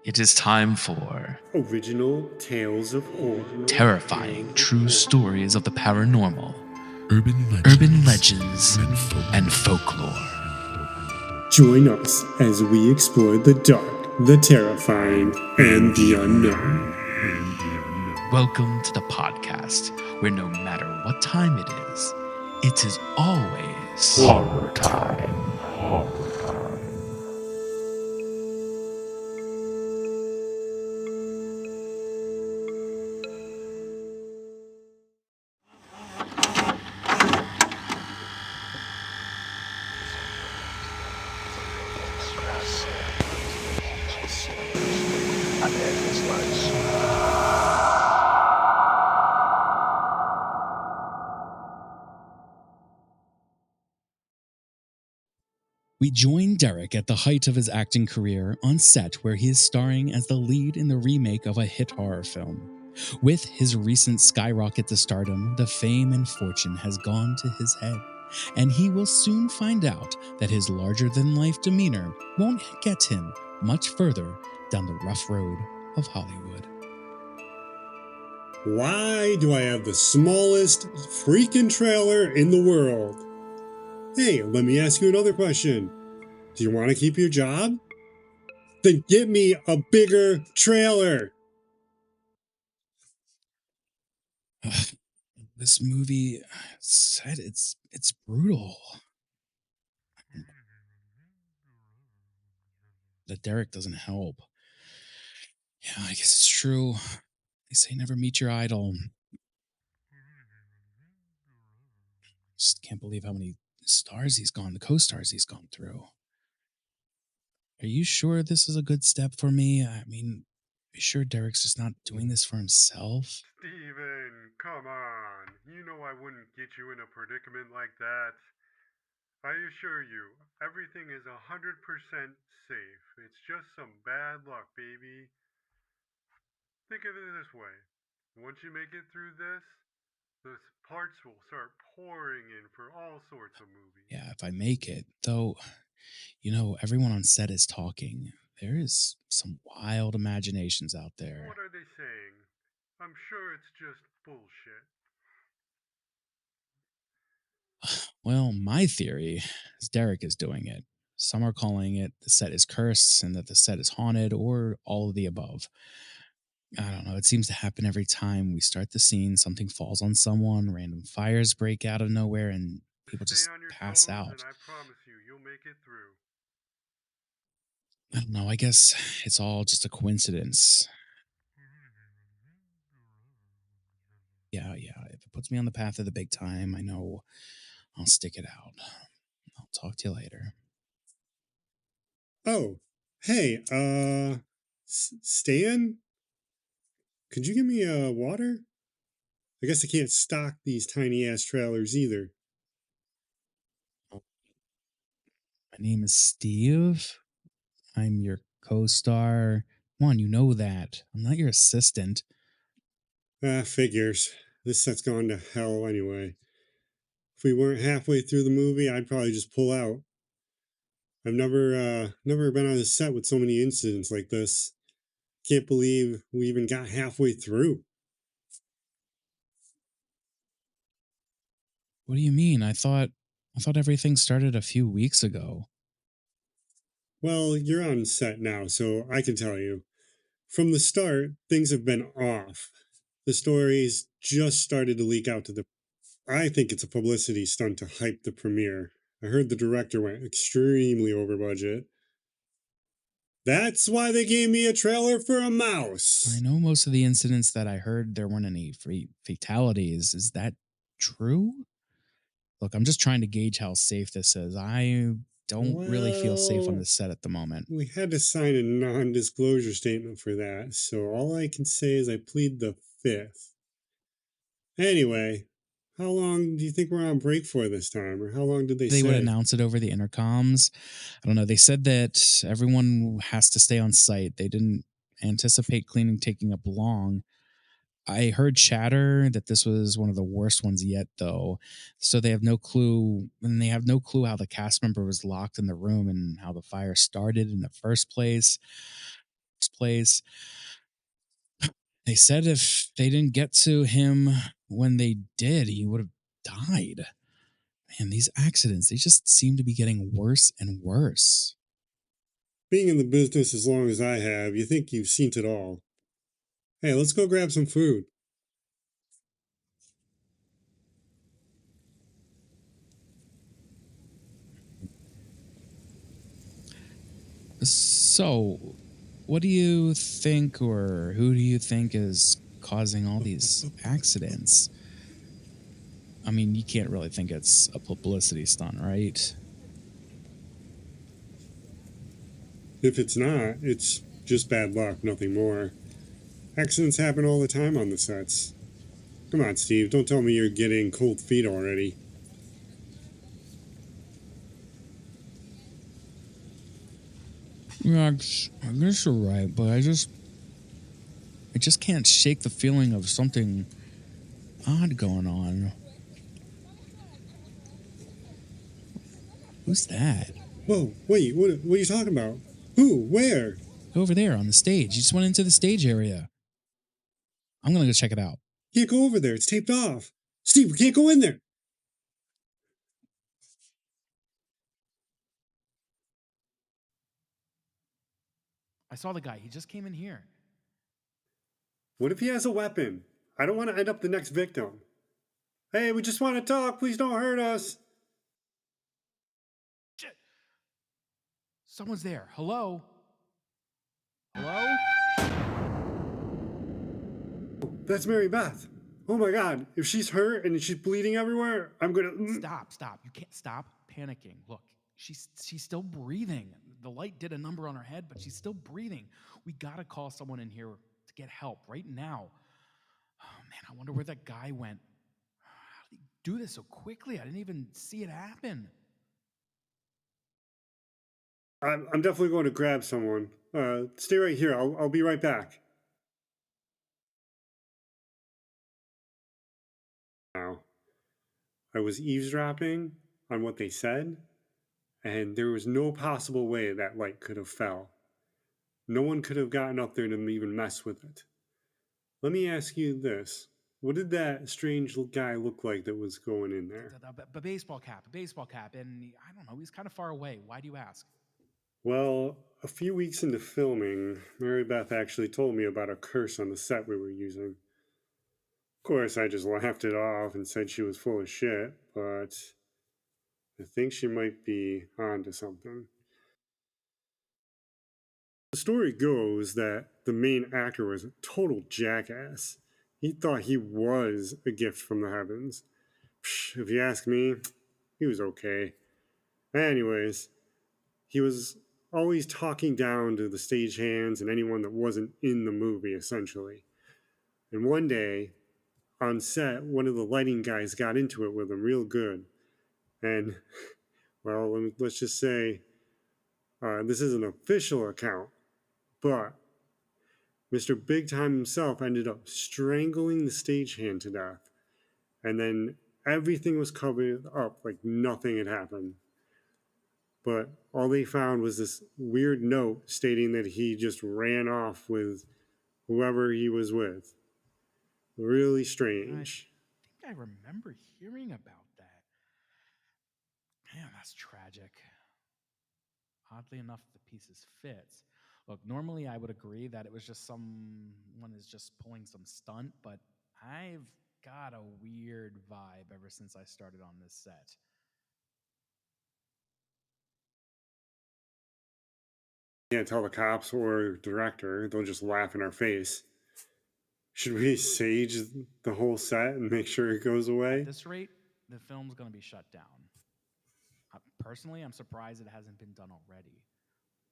It is time for Original Tales of Horror. terrifying true stories of the paranormal, urban legends, and folklore. Join us as we explore the dark, the terrifying, and the unknown. Welcome to the podcast where no matter what time it is always Horror time. We join Derek at the height of his acting career on set where he is starring as the lead in the remake of a hit horror film. With his recent skyrocket to stardom, the fame and fortune has gone to his head, and he will soon find out that his larger-than-life demeanor won't get him much further down the rough road of Hollywood. Why do I have the smallest freaking trailer in the world? Hey, let me ask you another question. Do you want to keep your job? Then get me a bigger trailer. This movie said it's brutal. That Derek doesn't help. Yeah, I guess it's true. They say never meet your idol. Just can't believe how many co-stars he's gone through. Are you sure this is a good step for me? I mean, are you sure Derek's just not doing this for himself? Steven, come on. You know I wouldn't get you in a predicament like that. I assure you, everything is 100% safe. It's just some bad luck, baby. Think of it this way. Once you make it through this, the parts will start pouring in for all sorts of movies. Yeah, if I make it. Though, everyone on set is talking. There is some wild imaginations out there. What are they saying? I'm sure it's just bullshit. Well, my theory is Derek is doing it. Some are calling it the set is cursed and that the set is haunted, or all of the above. I don't know. It seems to happen every time we start the scene. Something falls on someone, random fires break out of nowhere, and people just Stay on your pass toes, out. and I promise you'll make it through. I don't know. I guess it's all just a coincidence. Yeah. If it puts me on the path of the big time, I know I'll stick it out. I'll talk to you later. Oh, hey, Stan? Could you give me water? I guess I can't stock these tiny ass trailers either. My name is Steve. I'm your co-star. Come on, you know that. I'm not your assistant. Figures. This set's gone to hell anyway. If we weren't halfway through the movie, I'd probably just pull out. I've never been on a set with so many incidents like this. Can't believe we even got halfway through. What do you mean? I thought everything started a few weeks ago. Well, you're on set now, so I can tell you. From the start, things have been off. The stories just started to leak out to the. I think it's a publicity stunt to hype the premiere. I heard the director went extremely over budget. That's why they gave me a trailer for a mouse. I know most of the incidents that I heard, there weren't any fatalities. Is that true? Look, I'm just trying to gauge how safe this is. I don't really feel safe on the set at the moment. We had to sign a non-disclosure statement for that, so all I can say is I plead the fifth. Anyway, how long do you think we're on break for this time, or how long did they say? They would announce it over the intercoms. I don't know. They said that everyone has to stay on site. They didn't anticipate cleaning taking up long. I heard chatter that this was one of the worst ones yet, though. So they have no clue, and they have no clue how the cast member was locked in the room and how the fire started in the first place. place. They said if they didn't get to him when they did, he would have died. Man, these accidents, they just seem to be getting worse and worse. Being in the business as long as I have, you think you've seen it all. Hey, let's go grab some food. So, what do you think, or who do you think is causing all these accidents? I mean, you can't really think it's a publicity stunt, right? If it's not, it's just bad luck, nothing more. Accidents happen all the time on the sets. Come on, Steve, don't tell me you're getting cold feet already. Yeah, I guess you're right, but I just can't shake the feeling of something odd going on. Who's that? Whoa, wait, what are you talking about? Who? Where? Over there on the stage. You just went into the stage area. I'm gonna go check it out. Can't go over there, it's taped off. Steve, we can't go in there. I saw the guy. He just came in here. What if he has a weapon? I don't want to end up the next victim. Hey, we just want to talk. Please don't hurt us. Shit. Someone's there. Hello? Hello? That's Mary Beth. Oh my God. If she's hurt and she's bleeding everywhere, I'm going to. Stop. You can't stop panicking. Look, she's still breathing. The light did a number on her head, but she's still breathing. We gotta call someone in here to get help right now. Oh man, I wonder where that guy went. How did he do this so quickly? I didn't even see it happen. I'm definitely going to grab someone. Stay right here. I'll be right back. Now, I was eavesdropping on what they said, and there was no possible way that light could have fell. No one could have gotten up there to even mess with it. Let me ask you this. What did that strange guy look like that was going in there? A baseball cap, and I don't know, he's kind of far away. Why do you ask? Well, a few weeks into filming, Mary Beth actually told me about a curse on the set we were using. Of course, I just laughed it off and said she was full of shit, but I think she might be onto something. The story goes that the main actor was a total jackass. He thought he was a gift from the heavens. If you ask me, he was okay. Anyways, he was always talking down to the stagehands and anyone that wasn't in the movie, essentially. And one day, on set, one of the lighting guys got into it with him real good. And, well, let's just say this is an official account, but Mr. Big Time himself ended up strangling the stagehand to death. And then everything was covered up like nothing had happened. But all they found was this weird note stating that he just ran off with whoever he was with. Really strange. I think I remember hearing about that. Man, that's tragic. Oddly enough, the pieces fits. Look, normally I would agree that it was just someone is just pulling some stunt, but I've got a weird vibe ever since I started on this set. Can't tell the cops or director, they'll just laugh in our face. Should we sage the whole set and make sure it goes away? At this rate, the film's going to be shut down. Personally, I'm surprised it hasn't been done already.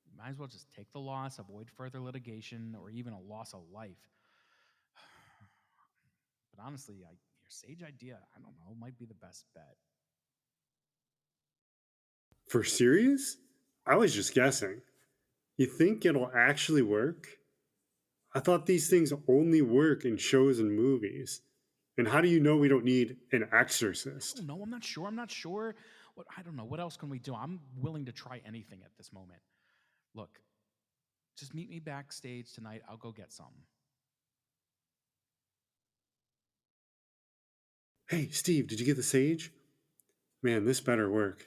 You might as well just take the loss, avoid further litigation, or even a loss of life. But honestly, your sage idea, I don't know, might be the best bet. For serious? I was just guessing. You think it'll actually work? I thought these things only work in shows and movies. And how do you know we don't need an exorcist? No, I'm not sure. I don't know. What else can we do? I'm willing to try anything at this moment. Look, Just meet me backstage tonight. I'll go get some. Hey, Steve, did you get the sage? Man, this better work.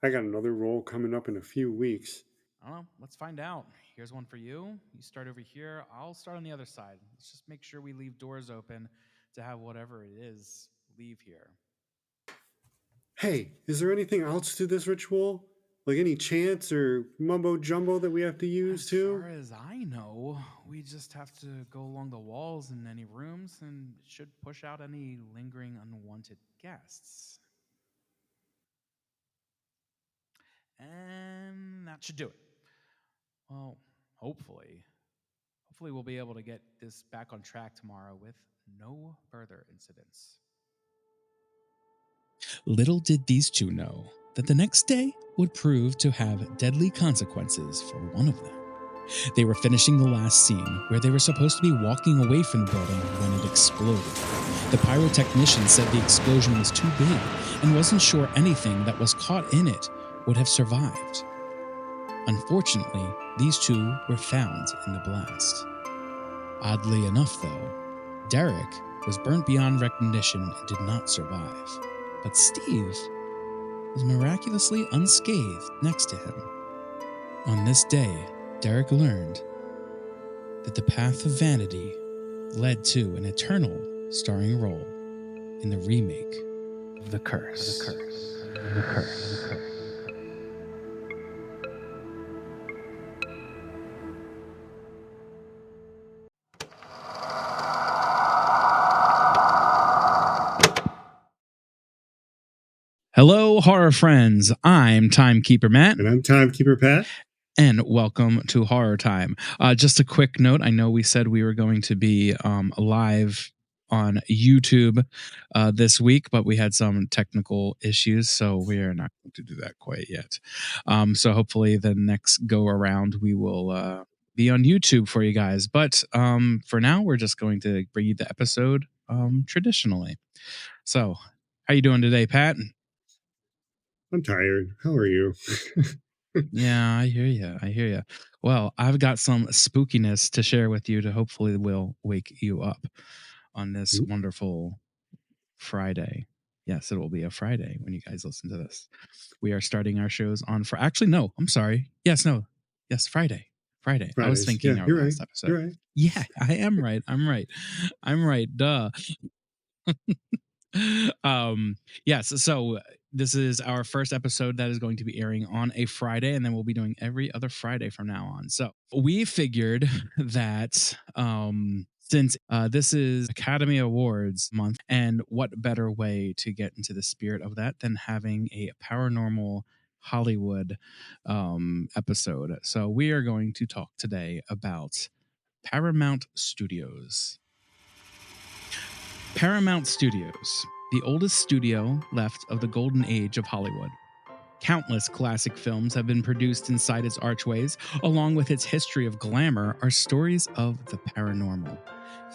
I got another roll coming up in a few weeks. I don't know. Let's find out. Here's one for you. You start over here. I'll start on the other side. Let's just make sure we leave doors open to have whatever it is leave here. Hey, is there anything else to this ritual? Like any chants or mumbo jumbo that we have to use too? As far as I know, we just have to go along the walls in any rooms and it should push out any lingering unwanted guests. And that should do it. Well, hopefully. Hopefully we'll be able to get this back on track tomorrow with no further incidents. Little did these two know that the next day would prove to have deadly consequences for one of them. They were finishing the last scene where they were supposed to be walking away from the building when it exploded. The pyrotechnician said the explosion was too big and wasn't sure anything that was caught in it would have survived. Unfortunately, these two were found in the blast. Oddly enough, though, Derek was burnt beyond recognition and did not survive. But Steve was miraculously unscathed next to him. On this day, Derek learned that the path of vanity led to an eternal starring role in the remake of The Curse. The Curse. Hello, horror friends. I'm Timekeeper Matt. And I'm Timekeeper Pat. And welcome to Horror Time. Just a quick note. I know we said we were going to be live on YouTube this week, but we had some technical issues, so we are not going to do that quite yet. So hopefully the next go around we will be on YouTube for you guys. But for now, we're just going to bring you the episode traditionally. So how you doing today, Pat? I'm tired. How are you? Yeah, I hear you. Well, I've got some spookiness to share with you to hopefully will wake you up on this wonderful Friday. Yes, it will be a Friday when you guys listen to this. We are starting our shows on actually, no, I'm sorry. Yes, Friday. Fridays. I was thinking our last right. episode. You're right. Yeah, I am right. I'm right. Duh. Yes, so this is our first episode that is going to be airing on a Friday, and then we'll be doing every other Friday from now on. So we figured that since this is Academy Awards month, and what better way to get into the spirit of that than having a paranormal Hollywood episode. So we are going to talk today about Paramount Studios. Paramount Studios, the oldest studio left of the golden age of Hollywood. Countless classic films have been produced inside its archways, along with its history of glamour are stories of the paranormal,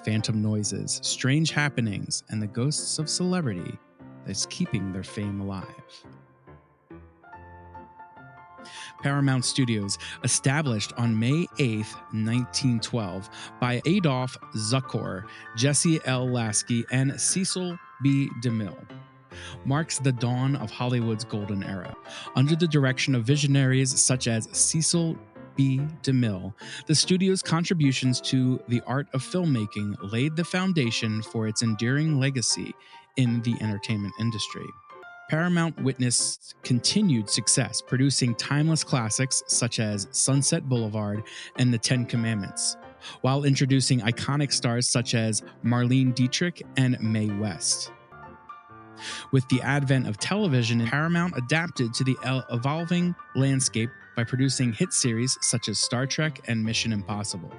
phantom noises, strange happenings, and the ghosts of celebrity that's keeping their fame alive. Paramount Studios, established on May 8th, 1912, by Adolph Zukor, Jesse L. Lasky, and Cecil B. DeMille, marks the dawn of Hollywood's golden era. Under the direction of visionaries such as Cecil B. DeMille, the studio's contributions to the art of filmmaking laid the foundation for its enduring legacy in the entertainment industry. Paramount witnessed continued success, producing timeless classics such as Sunset Boulevard and The Ten Commandments, while introducing iconic stars such as Marlene Dietrich and Mae West. With the advent of television, Paramount adapted to the evolving landscape by producing hit series such as Star Trek and Mission Impossible.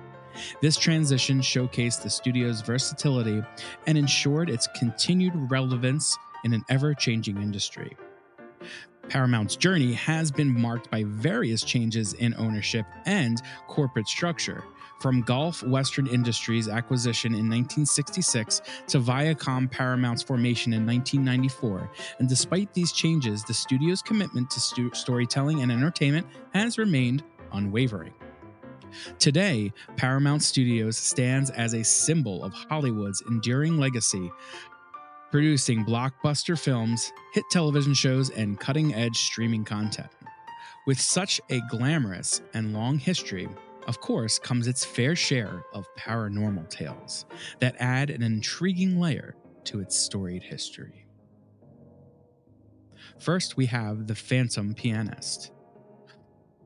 This transition showcased the studio's versatility and ensured its continued relevance in an ever-changing industry. Paramount's journey has been marked by various changes in ownership and corporate structure, from Gulf Western Industries' acquisition in 1966 to Viacom Paramount's formation in 1994. And despite these changes, the studio's commitment to storytelling and entertainment has remained unwavering. Today, Paramount Studios stands as a symbol of Hollywood's enduring legacy, producing blockbuster films, hit television shows, and cutting-edge streaming content. With such a glamorous and long history, of course, comes its fair share of paranormal tales that add an intriguing layer to its storied history. First, we have the Phantom Pianist.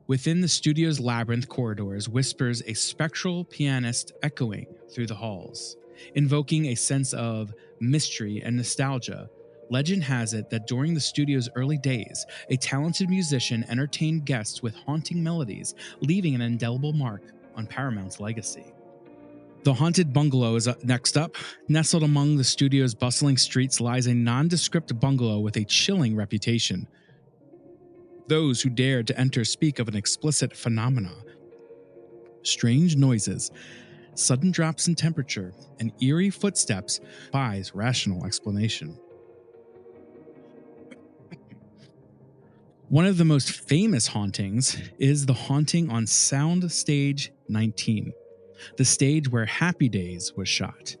Within the studio's labyrinth corridors whispers a spectral pianist echoing through the halls, invoking a sense of mystery and nostalgia. Legend has it that during the studio's early days, a talented musician entertained guests with haunting melodies, leaving an indelible mark on Paramount's legacy. The Haunted Bungalow is next up. Nestled among the studio's bustling streets lies a nondescript bungalow with a chilling reputation. Those who dared to enter speak of an explicit phenomena. Strange noises, sudden drops in temperature, and eerie footsteps defies rational explanation. One of the most famous hauntings is the haunting on Sound Stage 19, the stage where Happy Days was shot.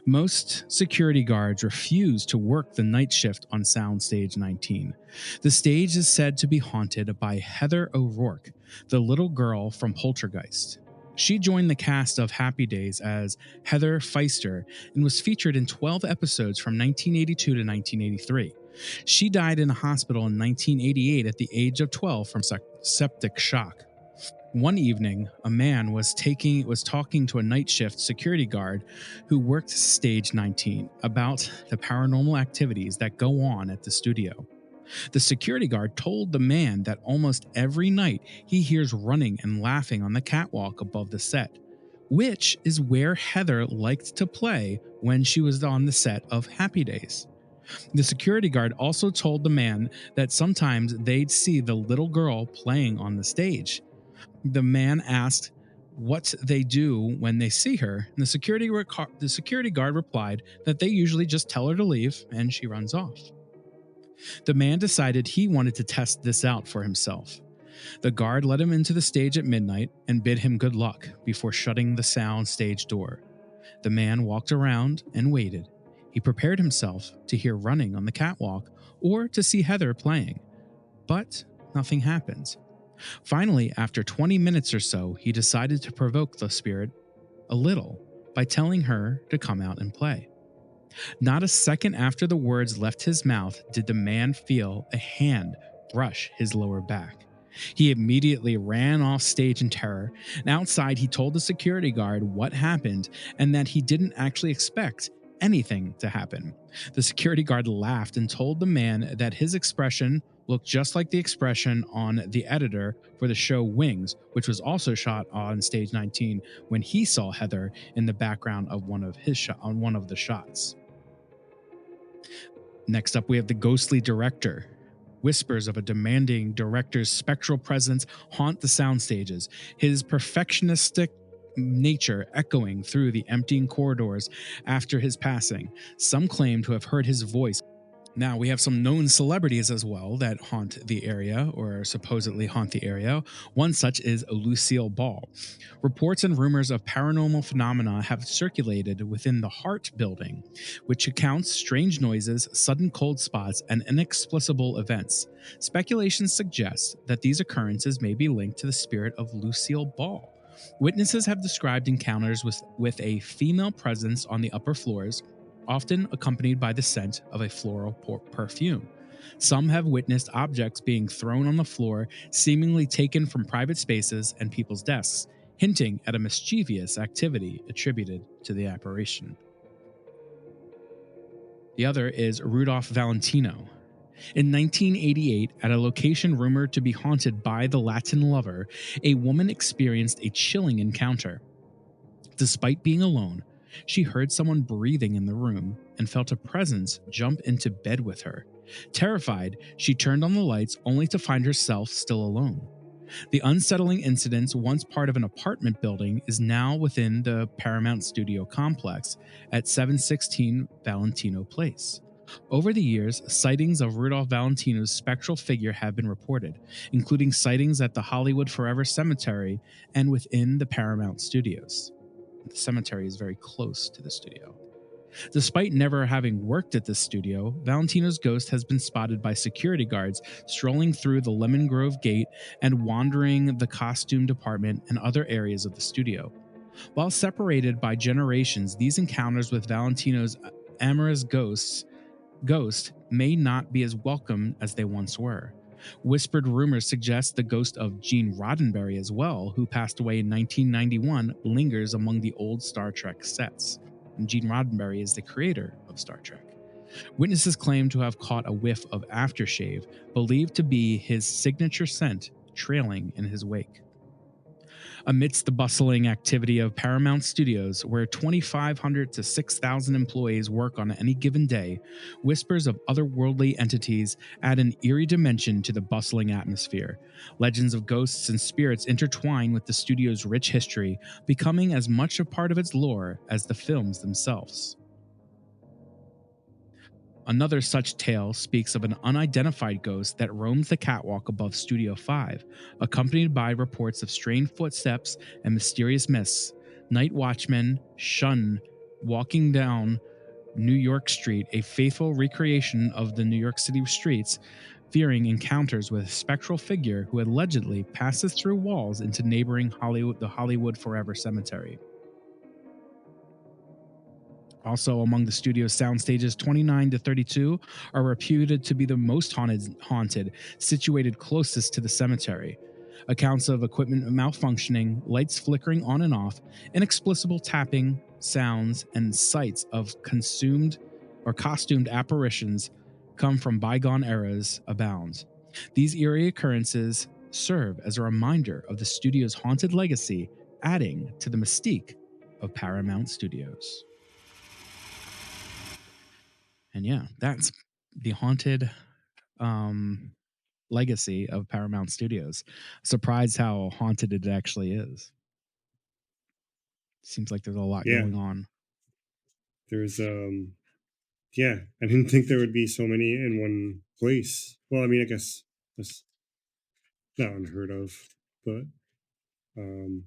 Most security guards refuse to work the night shift on Soundstage 19. The stage is said to be haunted by Heather O'Rourke, the little girl from Poltergeist. She joined the cast of Happy Days as Heather Feister and was featured in 12 episodes from 1982 to 1983. She died in a hospital in 1988 at the age of 12 from septic shock. One evening, a man was talking to a night shift security guard who worked Stage 19 about the paranormal activities that go on at the studio. The security guard told the man that almost every night he hears running and laughing on the catwalk above the set, which is where Heather liked to play when she was on the set of Happy Days. The security guard also told the man that sometimes they'd see the little girl playing on the stage. The man asked what they do when they see her, and the security guard replied that they usually just tell her to leave, and she runs off. The man decided he wanted to test this out for himself. The guard let him into the stage at midnight and bid him good luck before shutting the sound stage door. The man walked around and waited. He prepared himself to hear running on the catwalk or to see Heather playing, but nothing happened. Finally, after 20 minutes or so, he decided to provoke the spirit a little by telling her to come out and play. Not a second after the words left his mouth did the man feel a hand brush his lower back. He immediately ran off stage in terror, and outside he told the security guard what happened and that he didn't actually expect anything to happen. The security guard laughed and told the man that his expression looked just like the expression on the editor for the show Wings, which was also shot on Stage 19 when he saw Heather in the background of one of the shots. Next up, we have the ghostly director. Whispers of a demanding director's spectral presence haunt the sound stages, his perfectionistic nature echoing through the emptying corridors after his passing. Some claim to have heard his voice. Now, we have some known celebrities as well that haunt the area or supposedly haunt the area. One such is Lucille Ball. Reports and rumors of paranormal phenomena have circulated within the Hart building, which accounts strange noises, sudden cold spots, and inexplicable events. Speculation suggests that these occurrences may be linked to the spirit of Lucille Ball. Witnesses have described encounters with a female presence on the upper floors, often accompanied by the scent of a floral perfume. Some have witnessed objects being thrown on the floor, seemingly taken from private spaces and people's desks, hinting at a mischievous activity attributed to the apparition. The other is Rudolph Valentino. In 1988, at a location rumored to be haunted by the Latin lover, a woman experienced a chilling encounter. Despite being alone, she heard someone breathing in the room and felt a presence jump into bed with her. Terrified, she turned on the lights only to find herself still alone. The unsettling incident, once part of an apartment building, is now within the Paramount Studio complex at 716 Valentino Place. Over the years, sightings of Rudolph Valentino's spectral figure have been reported, including sightings at the Hollywood Forever Cemetery and within the Paramount Studios. The cemetery is very close to the studio. Despite never having worked at this studio, Valentino's ghost has been spotted by security guards strolling through the Lemon Grove gate and wandering the costume department and other areas of the studio. While separated by generations, these encounters with Valentino's amorous ghost may not be as welcome as they once were. Whispered rumors suggest the ghost of Gene Roddenberry as well, who passed away in 1991, lingers among the old Star Trek sets. And Gene Roddenberry is the creator of Star Trek. Witnesses claim to have caught a whiff of aftershave, believed to be his signature scent, trailing in his wake. Amidst the bustling activity of Paramount Studios, where 2,500 to 6,000 employees work on any given day, whispers of otherworldly entities add an eerie dimension to the bustling atmosphere. Legends of ghosts and spirits intertwine with the studio's rich history, becoming as much a part of its lore as the films themselves. Another such tale speaks of an unidentified ghost that roams the catwalk above Studio 5, accompanied by reports of strange footsteps and mysterious mists. Night watchmen shun walking down New York Street, a faithful recreation of the New York City streets, fearing encounters with a spectral figure who allegedly passes through walls into neighboring the Hollywood Forever Cemetery. Also, among the studio's sound stages, 29 to 32 are reputed to be the most haunted, situated closest to the cemetery. Accounts of equipment malfunctioning, lights flickering on and off, inexplicable tapping, sounds, and sights of costumed apparitions come from bygone eras abound. These eerie occurrences serve as a reminder of the studio's haunted legacy, adding to the mystique of Paramount Studios. And yeah, that's the haunted legacy of Paramount Studios. Surprised how haunted it actually is. Seems like there's a lot Yeah. going on. There's yeah, I didn't think there would be so many in one place. Well, I mean, I guess that's not unheard of, but um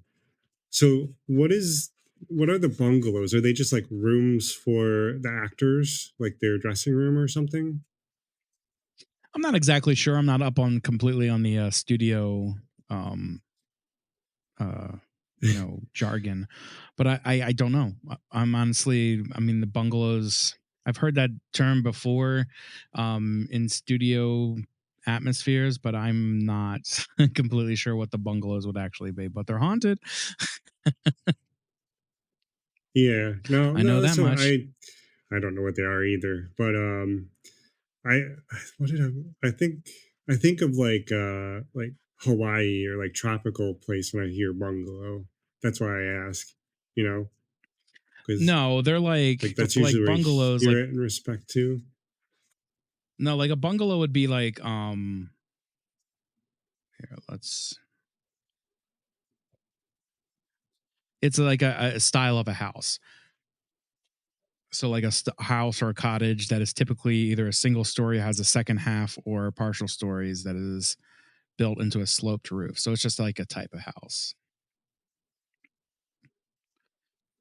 so what are the bungalows? Are they just like rooms for the actors, like their dressing room or something? I'm not exactly sure. I'm not up on completely on the studio um jargon, but I don't know. I'm honestly, I mean, the bungalows, I've heard that term before in studio atmospheres, but I'm not completely sure what the bungalows would actually be, but they're haunted. Yeah. No, I know no, that so much. I don't know what they are either, but I what did I think of like Hawaii or like tropical place when I hear bungalow. That's why I ask, you know, because No, they're like that's like usually where I bungalows, hear like it in respect to. no, like a bungalow would be like here, it's like a style of a house. So like a house or a cottage that is typically either a single story, has a second half, or partial stories that is built into a sloped roof. So it's just like a type of house.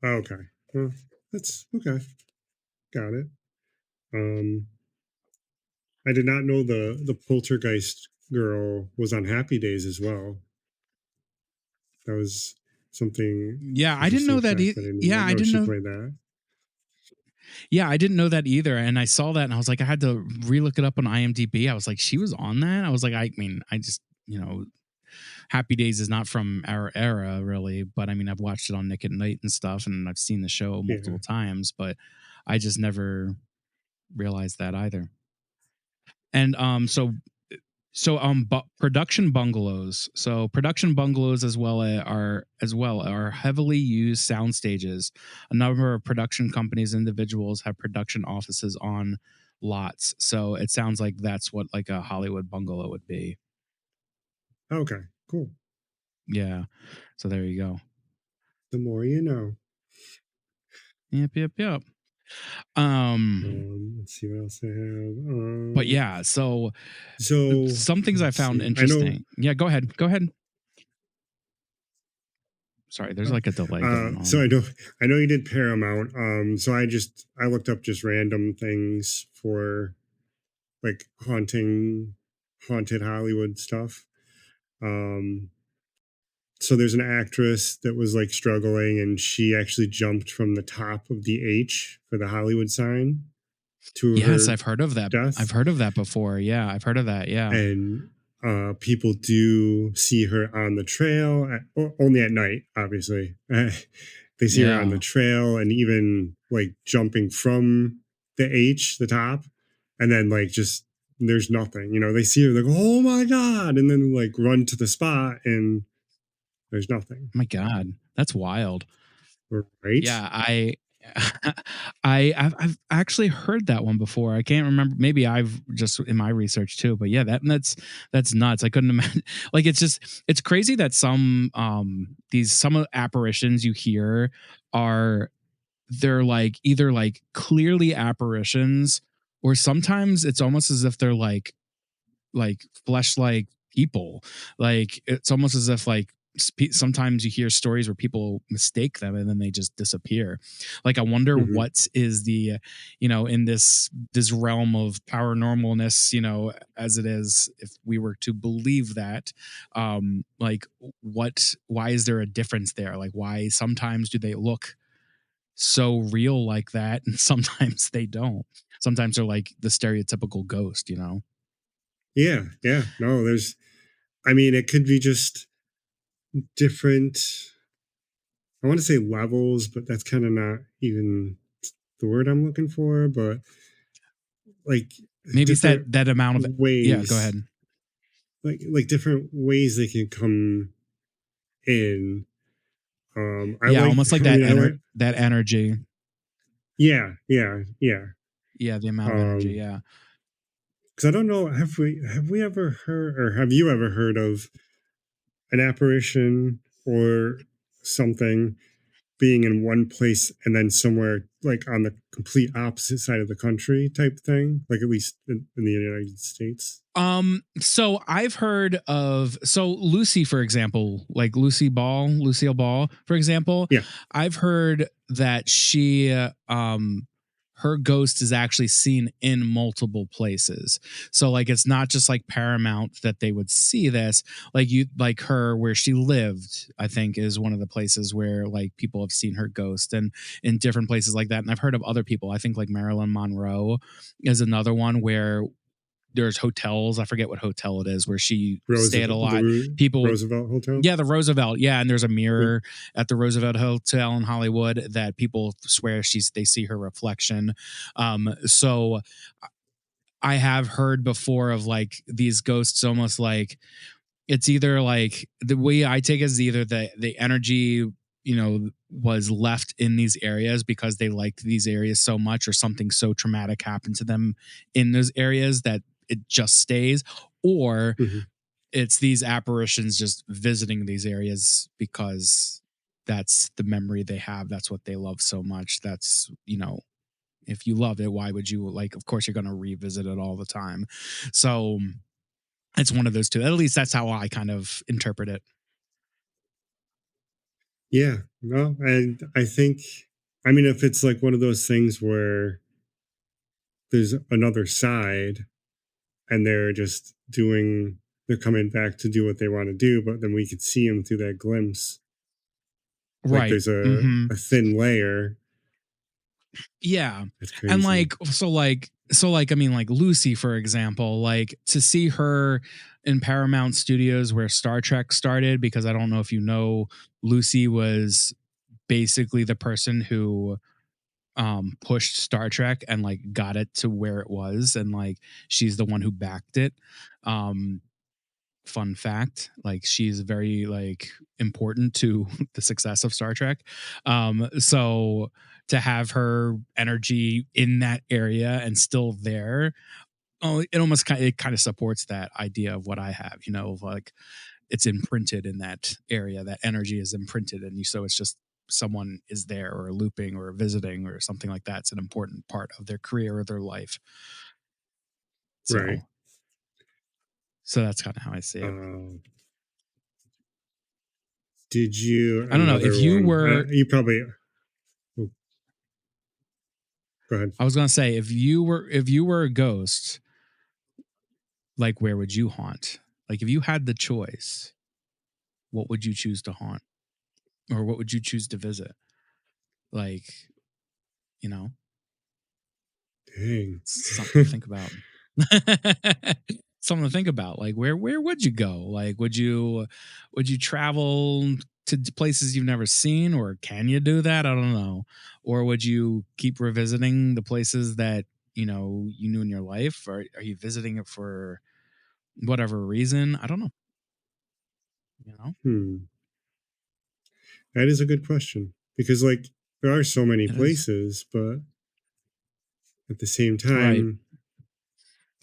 Oh, okay. Well, that's okay. Got it. Um, I did not know the poltergeist girl was on Happy Days as well. That was something Yeah, I didn't know interesting that. fact that I did Yeah, not I know didn't she know. played that. Yeah, I didn't know that either. And I saw that and I was like, I had to relook it up on IMDb. I was like, she was on that. I was like, I mean, I just, Happy Days is not from our era really, but I mean, I've watched it on Nick at Night and stuff, and I've seen the show Yeah. multiple times, but I just never realized that either. And production bungalows. So production bungalows are heavily used sound stages. A number of production companies, individuals have production offices on lots. So it sounds like that's what like a Hollywood bungalow would be. Okay. Cool. Yeah. So there you go. The more you know. Yep, yep, yep. Let's see what else I have. But yeah, so So some things I let's found see. I know. interesting. Yeah, go ahead. Go ahead. Sorry, there's like a delay going So on. I know you did Paramount. So I looked up just random things for like haunted Hollywood stuff. Um, so there's an actress that was like struggling, and she actually jumped from the top of the H for the Hollywood sign to Yes, her I've heard of that. death. I've heard of that before. Yeah, I've heard of that. Yeah. And people do see her on the trail, only at night, obviously. They see her on the Yeah. trail and even like jumping from the top, and then like just there's nothing. They see her, they go, "Oh my god!" and then like run to the spot, and there's nothing. Oh my God, that's wild. Right? Yeah, I've actually heard that one before. I can't remember. Maybe I've just in my research too. But yeah, that's nuts. I couldn't imagine. Like it's crazy that some apparitions you hear are they're like either like clearly apparitions, or sometimes it's almost as if they're like flesh like people. Like it's almost as if like sometimes you hear stories where people mistake them and then they just disappear. Like I wonder Hmm. what is the in this realm of paranormalness, as it is, if we were to believe that, like why is there a difference there? Like why sometimes do they look so real like that and sometimes they don't? Sometimes they're like the stereotypical ghost. Yeah, yeah. No, I mean, it could be just different. I want to say levels, but that's kind of not even the word I'm looking for. But like Maybe it's that different that amount of. Yeah, go ways, ahead. like different ways they can come in. I Yeah, like. almost like I mean, I like. that energy. Yeah, yeah, yeah. Yeah, the amount of energy. Um, Yeah. because I don't know. Have we ever heard, or have you ever heard of an apparition or something being in one place and then somewhere like on the complete opposite side of the country type thing, like at least in the United States? So I've heard of Lucy, for example, like Lucille Ball, for example. Yeah. I've heard that she her ghost is actually seen in multiple places. So like it's not just like Paramount that they would see this. Like her where she lived, I think is one of the places where like people have seen her ghost, and in different places like that. And I've heard of other people. I think like Marilyn Monroe is another one where there's hotels. I forget what hotel it is where she stayed a lot. People, Roosevelt Hotel. yeah, the Roosevelt, yeah, and there's a Yeah. mirror at the Roosevelt Hotel in Hollywood that people swear they see her reflection. So I have heard before of like these ghosts, almost like it's either like the way I take it is either the energy was left in these areas because they liked these areas so much, or something so traumatic happened to them in those areas that it just stays, or Hmm. it's these apparitions just visiting these areas because that's the memory they have, that's what they love so much. That's if you love it, why would you, like, of course you're going to revisit it all the time. So it's one of those two. At least that's how I kind of interpret it. Yeah. No, and I think, I mean, if it's like one of those things where there's another side and they're coming back to do what they want to do, but then we could see them through that glimpse. Like Right. there's a, Mm-hmm. a thin layer. Yeah. That's And crazy. like I mean, like Lucy, for example, like to see her in Paramount Studios where Star Trek started, because I don't know if you know, Lucy was basically the person who pushed Star Trek and like got it to where it was, and like she's the one who backed it. Um Fun fact, like she's very like important to the success of Star Trek. So to have her energy in that area and still there, oh, it kind of supports that idea of what I have, of like it's imprinted in that area, that energy is imprinted, and so it's just someone is there or looping or visiting or something like that. It's an important part of their career or their life. Right. So that's kind of how I see it. Did you? I don't know if you were. You probably. Oh, go ahead. I was gonna say if you were a ghost, like where would you haunt? Like if you had the choice, what would you choose to haunt, or what would you choose to visit? Like, you know, Dang. something to think about. Something to think about. Like where would you go? Like would you travel to places you've never seen, or can you do that? I don't know. Or would you keep revisiting the places that you knew in your life? Or are you visiting it for whatever reason? I don't know. That is a good question, because like there are so many It is. places, but at the same Right. time,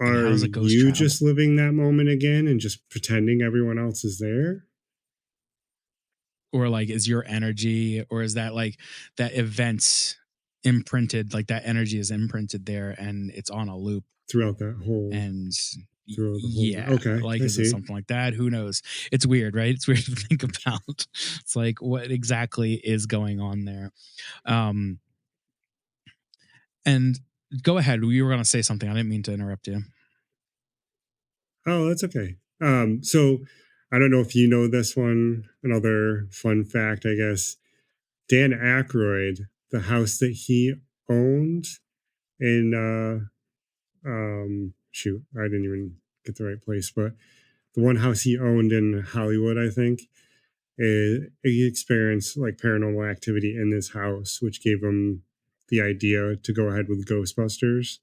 Like how are does a ghost you travel? just living that moment again and just pretending everyone else is there? Or like is your energy, or is that like that event imprinted, like that energy is imprinted there and it's on a loop Throughout the whole yeah, okay, like I is it see. something like that? Who knows? It's weird, right? It's weird to think about. It's like what exactly is going on there. And go ahead, you were going to say something. I didn't mean to interrupt you. Oh, that's okay. So I don't know if you know this one. Another fun fact, I guess. Dan Aykroyd, the house that he owned in shoot, I didn't even get the right place, but the one house he owned in Hollywood, I think, he experienced like paranormal activity in this house, which gave him the idea to go ahead with Ghostbusters.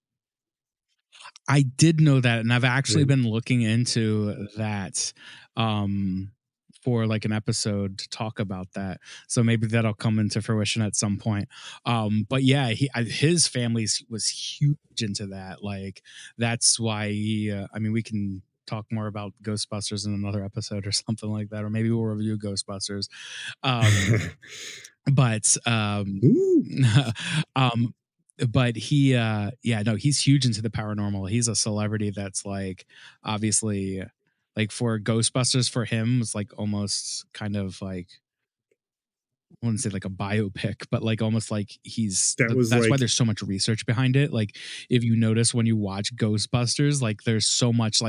I did know that, and I've actually And been looking into that for like an episode to talk about that. So maybe that'll come into fruition at some point. But yeah, his family was huge into that. Like that's why I mean, we can talk more about Ghostbusters in another episode or something like that, or maybe we'll review Ghostbusters. But um but he's huge into the paranormal. He's a celebrity that's like obviously like for Ghostbusters for him was like almost kind of like I wouldn't say like a biopic, but like almost like that was that's why like, there's so much research behind it. Like if you notice when you watch Ghostbusters, like there's so much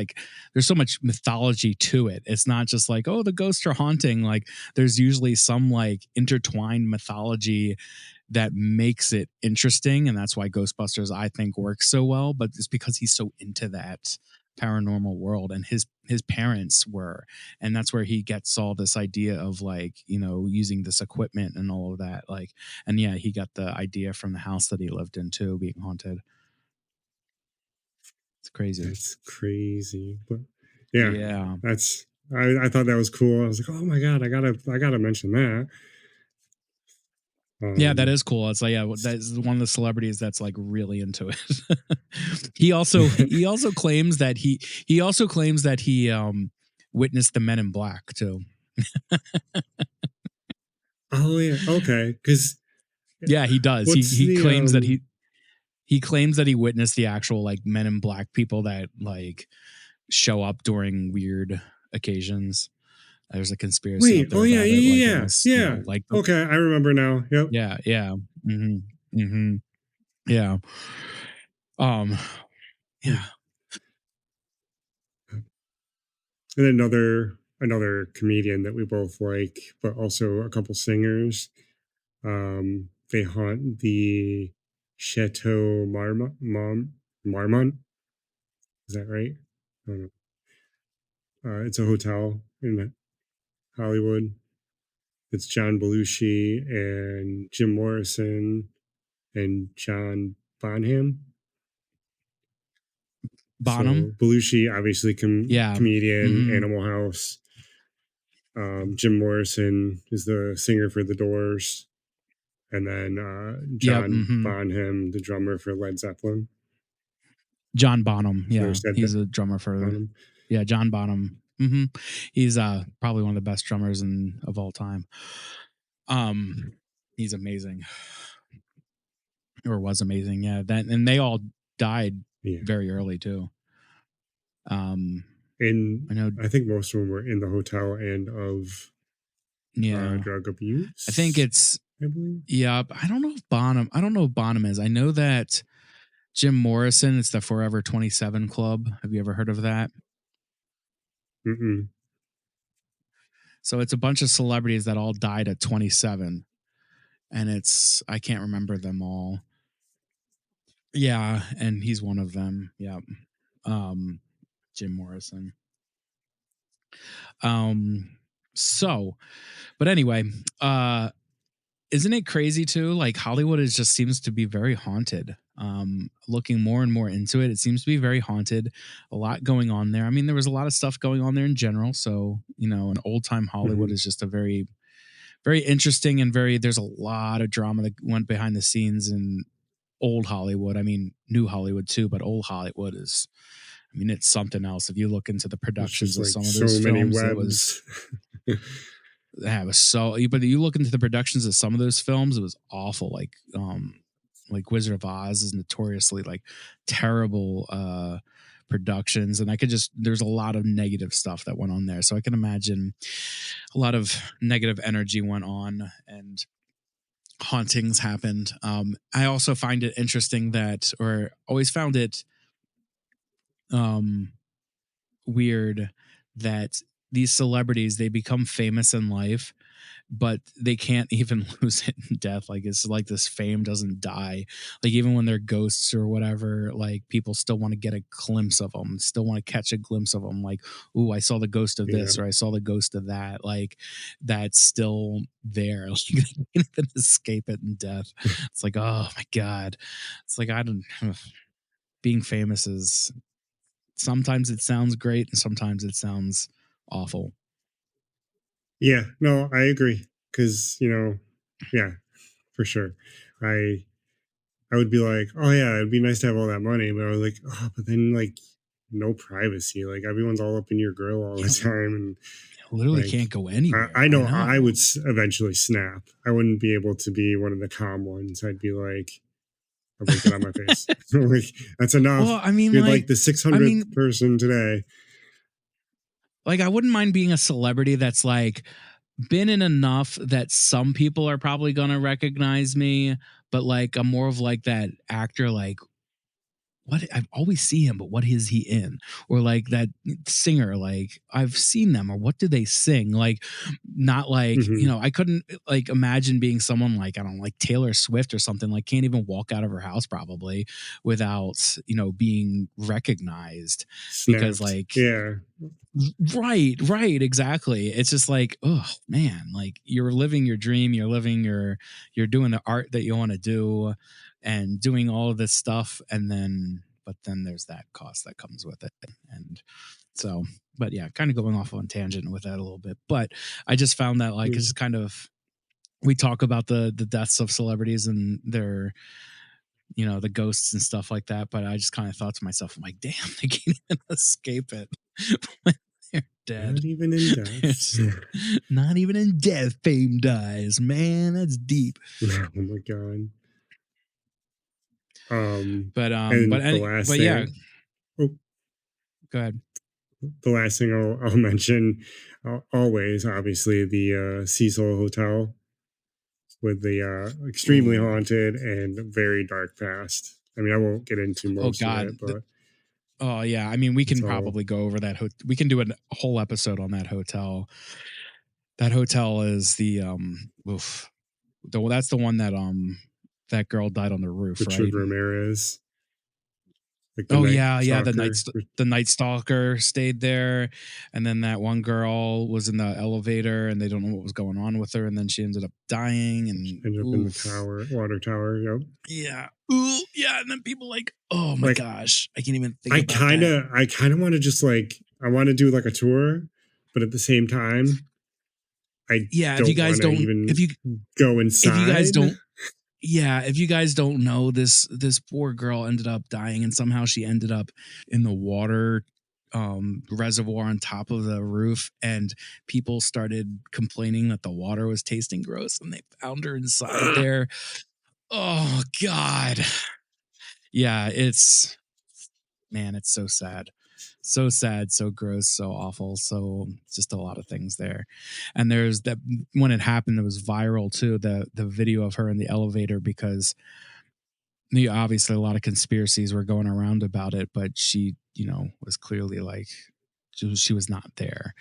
mythology to it. It's not just like, oh, the ghosts are haunting. Like there's usually some like intertwined mythology that makes it interesting, and that's why Ghostbusters I think works so well. But it's because he's so into that paranormal world, and his parents were, and that's where he gets all this idea of like using this equipment and all of that. Like, and yeah, he got the idea from the house that he lived in too, being haunted. It's crazy. that's crazy. But yeah, Yeah. that's I thought that was cool. I was like, oh my god, I gotta mention that. Yeah, that is cool. It's like, yeah, that's one of the celebrities that's like really into it. he also claims that he witnessed the Men in Black too. Oh yeah, okay. Because Yeah, he does. what's He the claims that he claims that he witnessed the actual like Men in Black people that like show up during weird occasions. There's a conspiracy out wait? there Oh yeah, about it, yeah, like yeah, almost, yeah. like Okay, I remember now. Yep. yeah, yeah, yeah, um, Hmm. yeah. And another comedian that we both like, but also a couple singers. They haunt the Chateau Marmont. Is that right? I don't know. It's a hotel in Hollywood. It's John Belushi and Jim Morrison and John Bonham. Bonham. So Belushi, obviously Yeah. comedian, Animal House. Jim Morrison is the singer for The Doors, and then Yep. John Bonham, the drummer for Led Zeppelin. John Bonham. Never Yeah, said that. he's a drummer for. Bonham. Yeah, John Bonham. He's probably one of the best drummers of all time. He's amazing, or was amazing. Yeah, that, and they all died very early too. And I know. I think most of them were in the hotel and of drug abuse. I think it's. I believe. Yeah, I don't know if Bonham. I don't know if Bonham is. I know that Jim Morrison. It's the Forever 27 Club. Have you ever heard of that? Mm-mm. So it's a bunch of celebrities that all died at 27, and I can't remember them all. Yeah, and he's one of them. Yeah, Jim Morrison. So, but anyway, isn't it crazy too? Like Hollywood just seems to be very haunted. Looking more and more into it, it seems to be very haunted. A lot going on there. I mean, there was a lot of stuff going on there in general. So, an old time Hollywood is just a very, very interesting and there's a lot of drama that went behind the scenes in old Hollywood. I mean, new Hollywood too, but old Hollywood is, it's something else. If you look into the productions of some of those films, it was, yeah, it was so. But you look into the productions of some of those films, it was awful. Like Wizard of Oz is notoriously like terrible productions, and there's a lot of negative stuff that went on there. So I can imagine a lot of negative energy went on, and hauntings happened. I also find it interesting or always found it weird that these celebrities, they become famous in life, but they can't even lose it in death. Like it's like this fame doesn't die. Like even when they're ghosts or whatever, like people still want to get a glimpse of them, still want to catch a glimpse of them. Like, ooh, I saw the ghost of this, or I saw the ghost of that. Like that's still there. Like, you can't even escape it in death. It's like, oh my God. It's like, being famous is, sometimes it sounds great and sometimes it sounds awful. Yeah, no, I agree. Because, yeah, for sure. I would be like, oh yeah, it'd be nice to have all that money, but I was like, oh, but then like no privacy. Like everyone's all up in your grill all the time, and literally can't go anywhere. I know I would eventually snap. I wouldn't be able to be one of the calm ones. I'd be like, I'll break it on my face. Like, that's enough. Well, I mean, you're like the 600th person today. Like, I wouldn't mind being a celebrity that's like been in enough that some people are probably going to recognize me, but like I'm more of like that actor, like what I always see him, but what is he in? Or like that singer, like I've seen them, or what do they sing? Like, not like, I couldn't like imagine being someone like, I don't know, like Taylor Swift or something, like can't even walk out of her house probably without, being recognized. Snapped. Because like, yeah. Right, exactly. It's just like, oh man, like you're living your dream, you're doing the art that you want to do and doing all of this stuff, but then there's that cost that comes with it. And so, but yeah, kind of going off on tangent with that a little bit, but I just found that like it's just kind of, we talk about the deaths of celebrities and their, the ghosts and stuff like that, but I just kind of thought to myself, I'm like, damn, they can't even escape it when they're dead. Not even in death. Not even in death fame dies, man. That's deep. Oh my God. But yeah. Oh, go ahead. The last thing I'll mention, always obviously the Cecil Hotel with the extremely haunted and very dark past. I mean, I won't get into most of it, but oh yeah, I mean, we can probably go over that. We can do a whole episode on that hotel. That hotel is the that's the one that that girl died on the roof, Richard right? Ramirez. Like the night stalker stayed there, and then that one girl was in the elevator, and they don't know what was going on with her, and then she ended up dying, and ended up in the water tower. Yep. Yeah. Ooh, yeah, and then people like, oh my gosh, I can't even think. I kind of want to just like, I want to do like a tour, but at the same time, if you guys don't go inside, if you guys don't know, this poor girl ended up dying, and somehow she ended up in the water reservoir on top of the roof, and people started complaining that the water was tasting gross, and they found her inside there. Oh God. Yeah, it's so sad. So sad, so gross, so awful. So just a lot of things there. And there's that when it happened, it was viral too, the video of her in the elevator, because obviously a lot of conspiracies were going around about it, but she, was clearly like she was not there.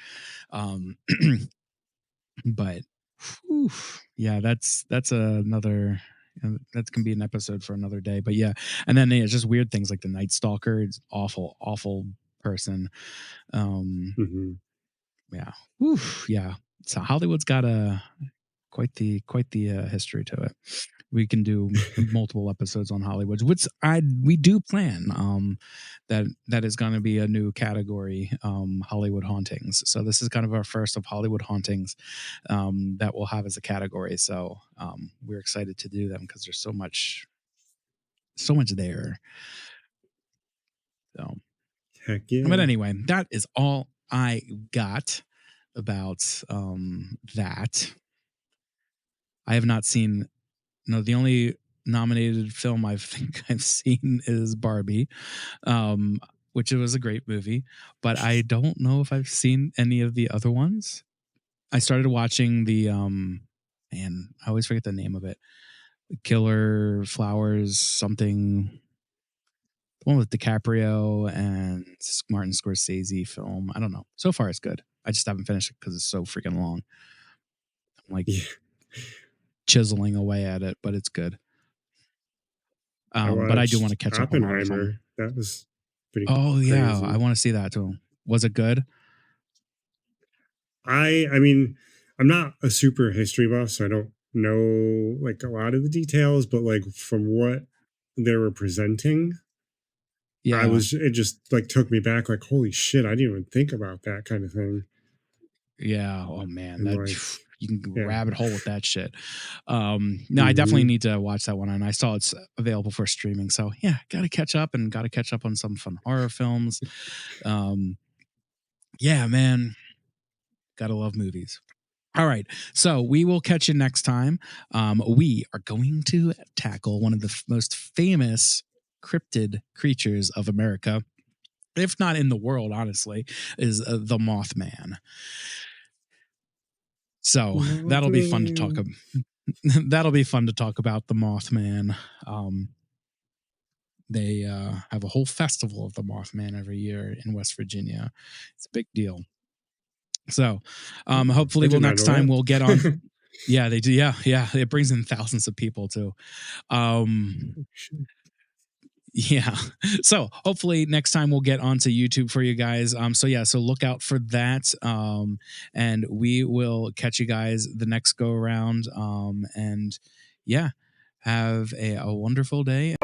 But whew, yeah, that's another that can be an episode for another day. But yeah, and then it's just weird things like the Night Stalker. It's awful person. Mm-hmm. Yeah, whew, yeah. So Hollywood's got quite the history to it. We can do multiple episodes on Hollywood, which we do plan. That is going to be a new category, Hollywood hauntings. So this is kind of our first of Hollywood hauntings that we'll have as a category. So we're excited to do them because there's so much there. So, Heck yeah. but anyway, that is all I got about that. I have not seen. No, the only nominated film I think I've seen is Barbie, which it was a great movie, but I don't know if I've seen any of the other ones. I started watching the man, I always forget the name of it. Killer Flowers something. The one with DiCaprio and Martin Scorsese film. I don't know. So far it's good. I just haven't finished it because it's so freaking long. I'm like chiseling away at it, but it's good. But I do want to catch up on all of them. That was pretty yeah, crazy. I want to see that too. Was it good? I mean, I'm not a super history buff, so I don't know like a lot of the details, but like from what they were presenting, Yeah, it just like took me back, like, holy shit, I didn't even think about that kind of thing. Yeah. Oh man, And that like, you can yeah. rabbit hole with that shit. No, I definitely need to watch that one, and I saw it's available for streaming. So yeah, got to catch up on some fun horror films. Yeah, man, gotta love movies. All right, so we will catch you next time. We are going to tackle one of the most famous cryptid creatures of America, if not in the world, honestly, is the Mothman. So that'll be fun to talk about. That'll be fun to talk about the Mothman. They have a whole festival of the Mothman every year in West Virginia. It's a big deal. So hopefully next time we'll get on. Yeah, they do. Yeah. It brings in thousands of people too. Yeah. So hopefully next time we'll get onto YouTube for you guys. So look out for that. And we will catch you guys the next go around. And yeah, have a wonderful day.